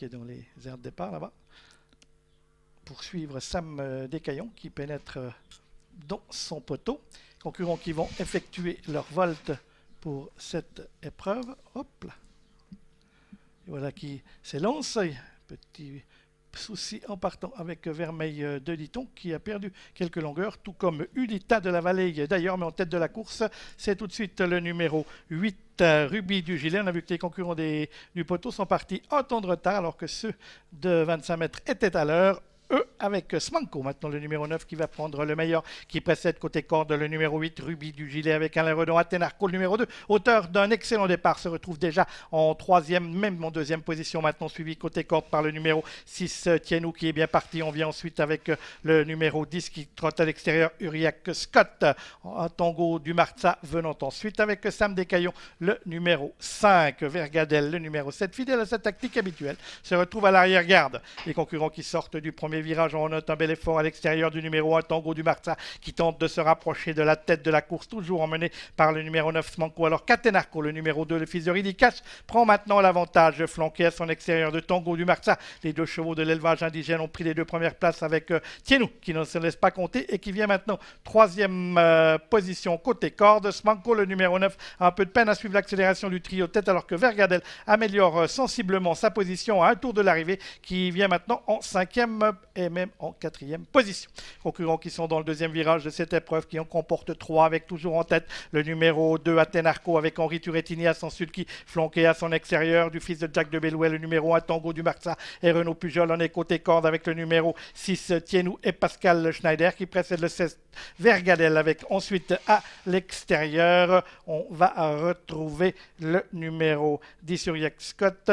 qui est dans les aires de départ là-bas. Pour suivre Sam Descaillons qui pénètre dans son poteau. Concurrents qui vont effectuer leur volte pour cette épreuve. Hop là. Et voilà qui s'élance. Petit souci en partant avec Vermeil de Liton qui a perdu quelques longueurs, tout comme Ulita de la Vallée d'ailleurs, mais en tête de la course, c'est tout de suite le numéro 8, Ruby du Gilet. On a vu que les concurrents du poteau sont partis en temps de retard, alors que ceux de 25 mètres étaient à l'heure. Avec Smanko, maintenant le numéro 9 qui va prendre le meilleur, qui précède côté corde le numéro 8, Ruby du Gilet avec Alain Redon. Athénarco, le numéro 2, auteur d'un excellent départ, se retrouve déjà en troisième, même en deuxième position maintenant, suivi côté corde par le numéro 6, Tienou, qui est bien parti. On vient ensuite avec le numéro 10 qui trotte à l'extérieur, Uriac Scott, un tango du Marza venant ensuite avec Sam Descaillons, le numéro 5, Vergadel, le numéro 7, fidèle à sa tactique habituelle, se retrouve à l'arrière-garde. Les concurrents qui sortent du premier virage, on note un bel effort à l'extérieur du numéro 1, Tango du Marza, qui tente de se rapprocher de la tête de la course, toujours emmené par le numéro 9, Smanko. Alors Catenarco, le numéro 2, le fils de Ridicash, prend maintenant l'avantage, flanqué à son extérieur de Tango du Marza. Les deux chevaux de l'élevage indigène ont pris les deux premières places avec Tienou, qui ne se laisse pas compter et qui vient maintenant troisième position côté corde. Smanko, le numéro 9, a un peu de peine à suivre l'accélération du trio tête, alors que Vergadel améliore sensiblement sa position à un tour de l'arrivée, qui vient maintenant en cinquième et même en quatrième position. Concurrents qui sont dans le deuxième virage de cette épreuve, qui en comporte 3, avec toujours en tête le numéro 2, Athénarco, avec Henri Turettini à son sulky, flanqué à son extérieur du fils de Jack de Bellouet, le numéro 1, Tango du Marza, et Renaud Pujol. On est côté corde avec le numéro 6, Tienou, et Pascal Schneider qui précède le 16, Vergadel, avec ensuite à l'extérieur, on va retrouver le numéro 10, Uriac Scott,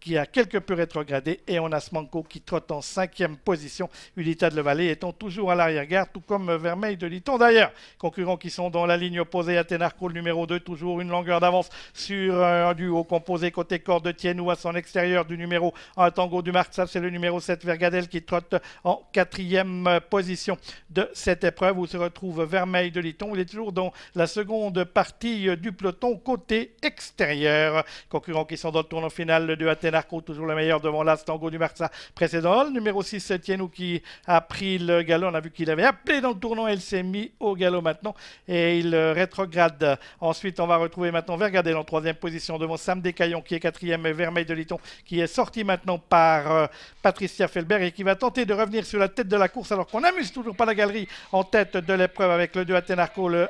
qui a quelque peu rétrogradé, et on a Smanko qui trotte en cinquième position, Ulita de la Vallée étant toujours à l'arrière-garde, tout comme Vermeil de Liton d'ailleurs. Concurrents qui sont dans la ligne opposée, Athénarco, le numéro 2, toujours une longueur d'avance sur un duo composé côté corde de Tienou à son extérieur du numéro 1, Tango du Marza, c'est le numéro 7, Vergadel, qui trotte en quatrième position de cette épreuve, où se retrouve Vermeil de Liton. Il est toujours dans la seconde partie du peloton côté extérieur. Concurrents qui sont dans le tournant final, le 2, Athénarco, toujours le meilleur devant l'As, Tango du Marza précédent. Le numéro 6, Tienou, qui a pris le galop. On a vu qu'il avait appelé dans le tournant, il s'est mis au galop maintenant et il rétrograde. Ensuite, on va retrouver maintenant Vergadel en troisième position devant Sam Descaillons, qui est quatrième, et Vermeil de Liton, qui est sorti maintenant par Patricia Felbert et qui va tenter de revenir sur la tête de la course, alors qu'on n'amuse toujours pas la galerie en tête de l'épreuve avec le 2, Athénarco, le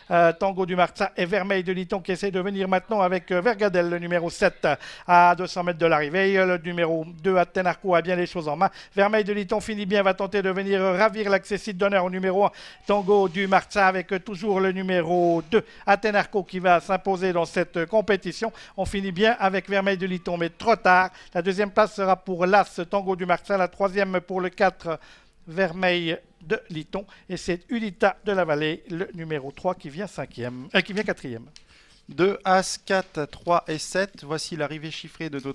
1, Tango du Marza, et Vermeil de Liton qui essaie de venir maintenant avec Vergadel, le numéro 7, à 200 mètres de l'arrivée. Le numéro 2, Athénarco, a bien les choses en main. Vermeil de Liton finit bien, va tenter de venir ravir l'accessite d'honneur au numéro 1, Tango du Marza, avec toujours le numéro 2, Athénarco, qui va s'imposer dans cette compétition. On finit bien avec Vermeil de Liton, mais trop tard. La deuxième place sera pour l'As, Tango du Marza, la troisième pour le 4, Vermeil de Liton, et c'est Ulita de la Vallée, le numéro 3, qui vient quatrième. 2 As, 4, 3 et 7. Voici l'arrivée chiffrée de notre